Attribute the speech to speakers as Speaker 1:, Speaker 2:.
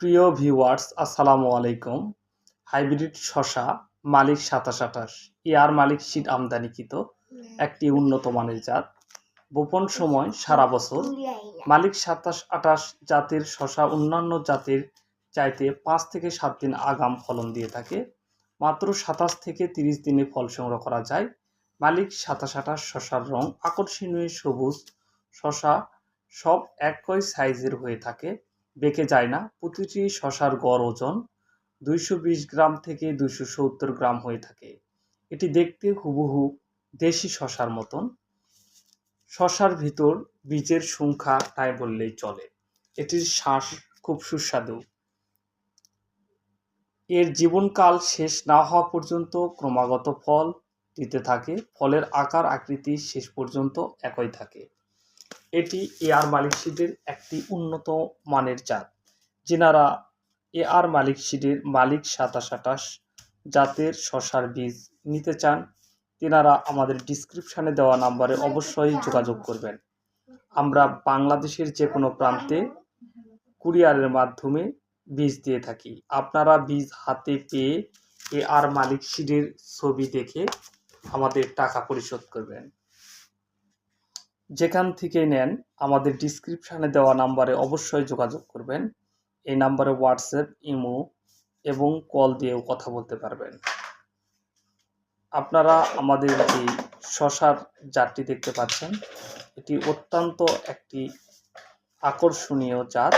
Speaker 1: প্রিয় ভিউয়ার্স, আসসালামু আলাইকুম। হাইব্রিড শসা মালিক ২৭-২৮ এয়ার মালিক সিড আমদানিকৃত একটি উন্নত মানের জাত। বপন সময় সারা বছর। মালিক ২৭-২৮ জাতের শসা অন্যান্য জাতের চাইতে ৫ থেকে ৭ দিন আগাম ফলন দিয়ে থাকে। মাত্র ২৭ থেকে ৩০ দিনে ফল সংগ্রহ করা যায়। মালিক ২৭-২৮ শসার রং আকর্ষণীয় সবুজ। শসা সব একই সাইজের হয়ে থাকে, বেঁকে যায় না। প্রতিটি শসার গড় ওজন ২২০ গ্রাম থেকে ২৭০ গ্রাম হয়ে থাকে। এটি দেখতে হুবহু দেশি শসার মতন। শসার ভিতর বীজের সংখ্যা নাই বললেই চলে। এটির শ্বাস খুব সুস্বাদু। এর জীবনকাল শেষ না হওয়া পর্যন্ত ক্রমাগত ফল দিতে থাকে। ফলের আকার আকৃতি শেষ পর্যন্ত একই থাকে। এটি এয়ার মালিক সিডের একটি উন্নত মানের জাত। যিনারা এয়ার মালিক সিডের মালিক ২৭-২৮ জাতের শসার বীজ নিতে চান, তিনারা আমাদের ডিসক্রিপশানে দেওয়া নাম্বারে অবশ্যই যোগাযোগ করবেন। আমরা বাংলাদেশের যে কোনো প্রান্তে কুরিয়ারের মাধ্যমে বীজ দিয়ে থাকি। আপনারা বীজ হাতে পেয়ে এয়ার মালিক সিডের ছবি দেখে আমাদের টাকা পরিশোধ করবেন। যেখান থেকে নেন আমাদের ডিসক্রিপশানে দেওয়া নাম্বারে অবশ্যই যোগাযোগ করবেন। এই নাম্বারে হোয়াটসঅ্যাপ, ইমো এবং কল দিয়েও কথা বলতে পারবেন। আপনারা আমাদের যে শসার জাতটি দেখতে পাচ্ছেন, এটি অত্যন্ত একটি আকর্ষণীয় জাত।